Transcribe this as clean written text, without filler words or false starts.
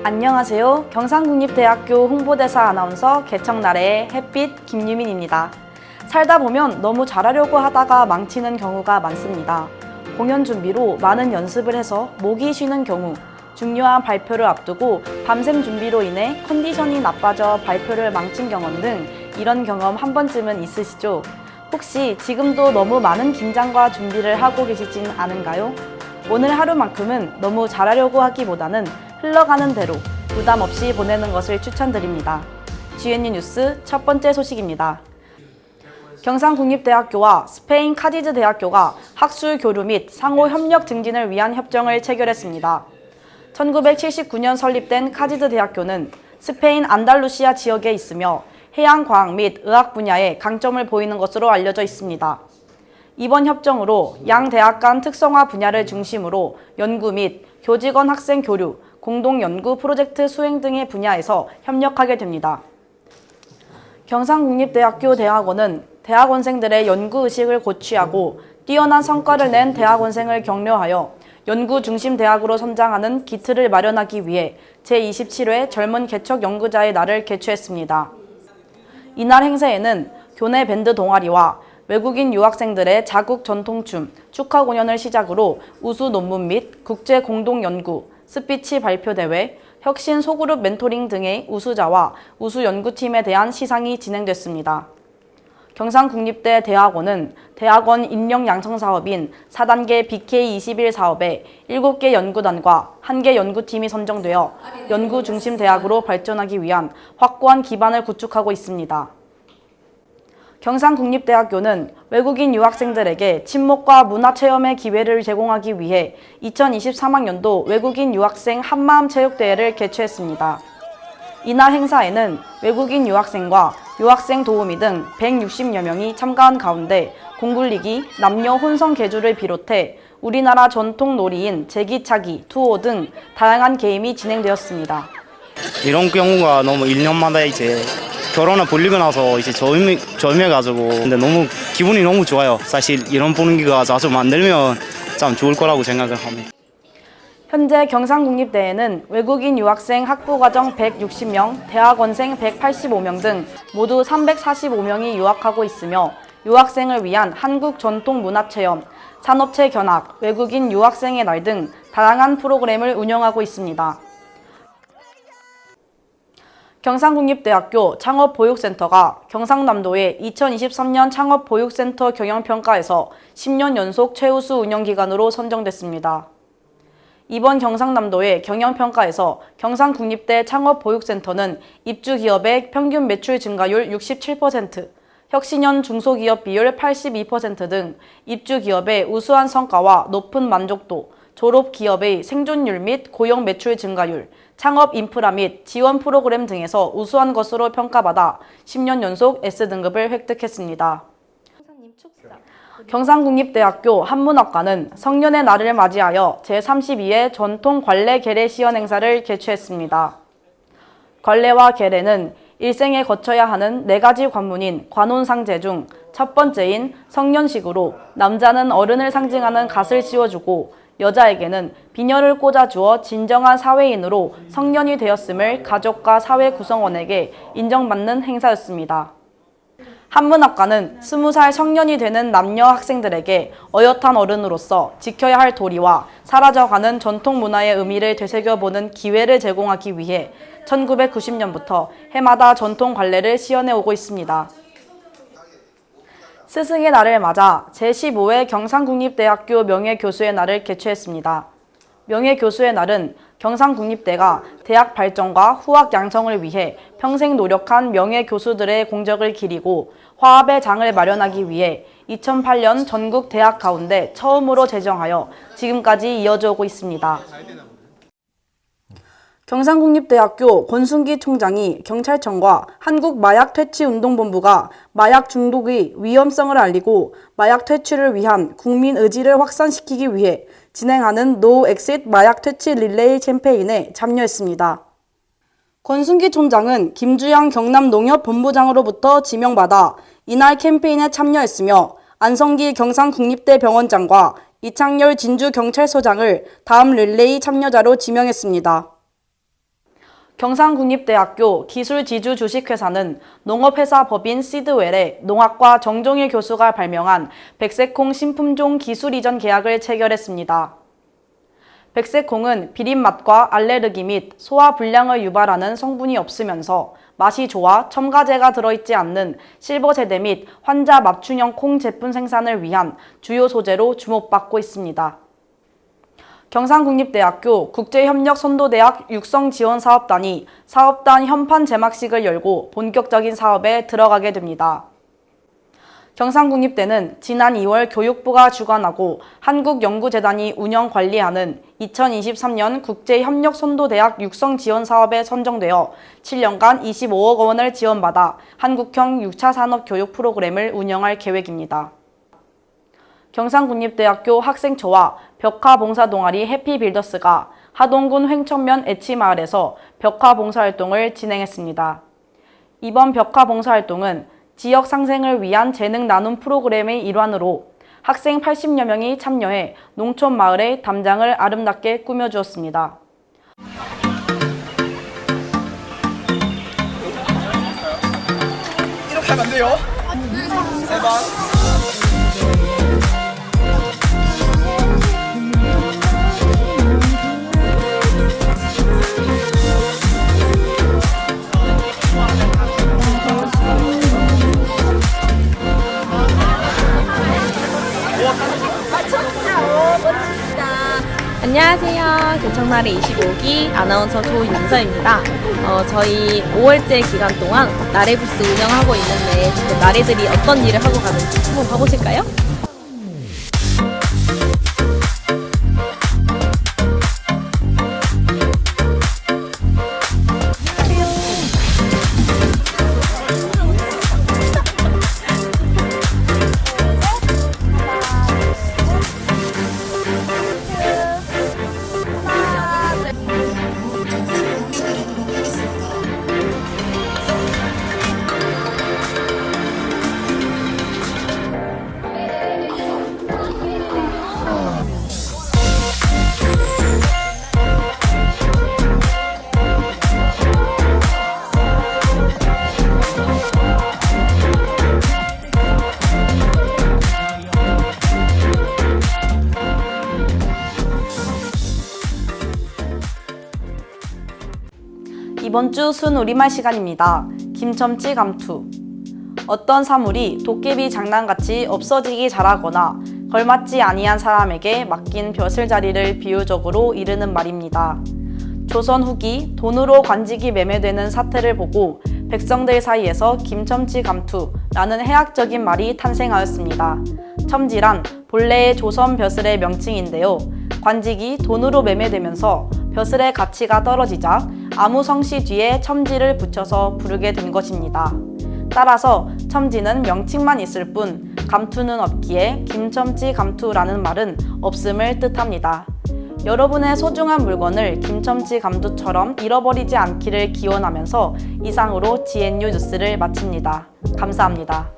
안녕하세요. 경상국립대학교 홍보대사 아나운서 개청나래의 햇빛 김유민입니다. 살다 보면 너무 잘하려고 하다가 망치는 경우가 많습니다. 공연 준비로 많은 연습을 해서 목이 쉬는 경우, 중요한 발표를 앞두고 밤샘 준비로 인해 컨디션이 나빠져 발표를 망친 경험 등 이런 경험 한 번쯤은 있으시죠? 혹시 지금도 너무 많은 긴장과 준비를 하고 계시진 않은가요? 오늘 하루만큼은 너무 잘하려고 하기보다는 흘러가는 대로 부담 없이 보내는 것을 추천드립니다. GNU 뉴스 첫 번째 소식입니다. 경상국립대학교와 스페인 카디즈 대학교가 학술 교류 및 상호 협력 증진을 위한 협정을 체결했습니다. 1979년 설립된 카디즈 대학교는 스페인 안달루시아 지역에 있으며 해양과학 및 의학 분야에 강점을 보이는 것으로 알려져 있습니다. 이번 협정으로 양 대학 간 특성화 분야를 중심으로 연구 및 교직원 학생 교류, 공동 연구 프로젝트 수행 등의 분야에서 협력하게 됩니다. 경상국립대학교 대학원은 대학원생들의 연구의식을 고취하고 뛰어난 성과를 낸 대학원생을 격려하여 연구 중심 대학으로 선장하는 기틀을 마련하기 위해 제27회 젊은 개척 연구자의 날을 개최했습니다. 이날 행사에는 교내 밴드 동아리와 외국인 유학생들의 자국 전통춤, 축하 공연을 시작으로 우수 논문 및 국제 공동 연구, 스피치 발표 대회, 혁신 소그룹 멘토링 등의 우수자와 우수 연구팀에 대한 시상이 진행됐습니다. 경상국립대 대학원은 대학원 인력 양성 사업인 4단계 BK21 사업에 7개 연구단과 1개 연구팀이 선정되어 연구 중심 대학으로 발전하기 위한 확고한 기반을 구축하고 있습니다. 경상국립대학교는 외국인 유학생들에게 친목과 문화체험의 기회를 제공하기 위해 2023학년도 외국인 유학생 한마음 체육대회를 개최했습니다. 이날 행사에는 외국인 유학생과 유학생 도우미 등 160여 명이 참가한 가운데 공굴리기, 남녀 혼성 계주를 비롯해 우리나라 전통 놀이인 제기차기, 투호 등 다양한 게임이 진행되었습니다. 이런 경우가 너무 1년마다 이제 결혼을 벌리고 나서 이제 젊해가지고 근데 너무 기분이 너무 좋아요. 사실 이런 분위기가 자주 만들면 참 좋을 거라고 생각을 합니다. 현재 경상국립대에는 외국인 유학생 학부과정 160명, 대학원생 185명 등 모두 345명이 유학하고 있으며 유학생을 위한 한국 전통 문화체험, 산업체 견학, 외국인 유학생의 날 등 다양한 프로그램을 운영하고 있습니다. 경상국립대학교 창업보육센터가 경상남도의 2023년 창업보육센터 경영평가에서 10년 연속 최우수 운영기관으로 선정됐습니다. 이번 경상남도의 경영평가에서 경상국립대 창업보육센터는 입주기업의 평균 매출 증가율 67%, 혁신형 중소기업 비율 82% 등 입주기업의 우수한 성과와 높은 만족도, 졸업기업의 생존율 및 고용 매출 증가율, 창업 인프라 및 지원 프로그램 등에서 우수한 것으로 평가받아 10년 연속 S등급을 획득했습니다. 경상국립대학교 한문학과는 성년의 날을 맞이하여 제32회 전통 관례 계례 시연 행사를 개최했습니다. 관례와 계례는 일생에 거쳐야 하는 4가지 관문인 관혼상제 중 첫 번째인 성년식으로 남자는 어른을 상징하는 갓을 씌워주고 여자에게는 비녀를 꽂아주어 진정한 사회인으로 성년이 되었음을 가족과 사회 구성원에게 인정받는 행사였습니다. 한문학과는 20살 성년이 되는 남녀 학생들에게 어엿한 어른으로서 지켜야 할 도리와 사라져가는 전통 문화의 의미를 되새겨보는 기회를 제공하기 위해 1990년부터 해마다 전통 관례를 시연해 오고 있습니다. 스승의 날을 맞아 제15회 경상국립대학교 명예교수의 날을 개최했습니다. 명예교수의 날은 경상국립대가 대학 발전과 후학 양성을 위해 평생 노력한 명예교수들의 공적을 기리고 화합의 장을 마련하기 위해 2008년 전국 대학 가운데 처음으로 제정하여 지금까지 이어져 오고 있습니다. 경상국립대학교 권순기 총장이 경찰청과 한국마약퇴치운동본부가 마약 중독의 위험성을 알리고 마약 퇴치를 위한 국민 의지를 확산시키기 위해 진행하는 No Exit 마약 퇴치 릴레이 캠페인에 참여했습니다. 권순기 총장은 김주영 경남농협본부장으로부터 지명받아 이날 캠페인에 참여했으며 안성기 경상국립대병원장과 이창열 진주경찰서장을 다음 릴레이 참여자로 지명했습니다. 경상국립대학교 기술지주 주식회사는 농업회사 법인 시드웰의 농학과 정종일 교수가 발명한 백색콩 신품종 기술 이전 계약을 체결했습니다. 백색콩은 비린 맛과 알레르기 및 소화 불량을 유발하는 성분이 없으면서 맛이 좋아 첨가제가 들어있지 않는 실버 세대 및 환자 맞춤형 콩 제품 생산을 위한 주요 소재로 주목받고 있습니다. 경상국립대학교 국제협력선도대학 육성지원사업단이 사업단 현판 제막식을 열고 본격적인 사업에 들어가게 됩니다. 경상국립대는 지난 2월 교육부가 주관하고 한국연구재단이 운영 관리하는 2023년 국제협력선도대학 육성지원사업에 선정되어 7년간 25억 원을 지원받아 한국형 6차 산업교육 프로그램을 운영할 계획입니다. 경상국립대학교 학생처와 벽화봉사동아리 해피빌더스가 하동군 횡천면 애치마을에서 벽화봉사활동을 진행했습니다. 이번 벽화봉사활동은 지역 상생을 위한 재능 나눔 프로그램의 일환으로 학생 80여 명이 참여해 농촌 마을의 담장을 아름답게 꾸며주었습니다. 이렇게 하면 안 돼요. 세 번. 안녕하세요. 교청나래 25기 아나운서 조윤서입니다. 저희 5월째 기간 동안 나래부스 운영하고 있는데 지금 나래들이 어떤 일을 하고 가는지 한번 봐보실까요? 이번 주 순우리말 시간입니다. 김첨지 감투. 어떤 사물이 도깨비 장난같이 없어지기 잘하거나 걸맞지 아니한 사람에게 맡긴 벼슬자리를 비유적으로 이르는 말입니다. 조선 후기 돈으로 관직이 매매되는 사태를 보고 백성들 사이에서 김첨지 감투라는 해학적인 말이 탄생하였습니다. 첨지란 본래의 조선 벼슬의 명칭인데요. 관직이 돈으로 매매되면서 벼슬의 가치가 떨어지자 아무 성씨 뒤에 첨지를 붙여서 부르게 된 것입니다. 따라서 첨지는 명칭만 있을 뿐 감투는 없기에 김첨지 감투라는 말은 없음을 뜻합니다. 여러분의 소중한 물건을 김첨지 감투처럼 잃어버리지 않기를 기원하면서 이상으로 GNU 뉴스를 마칩니다. 감사합니다.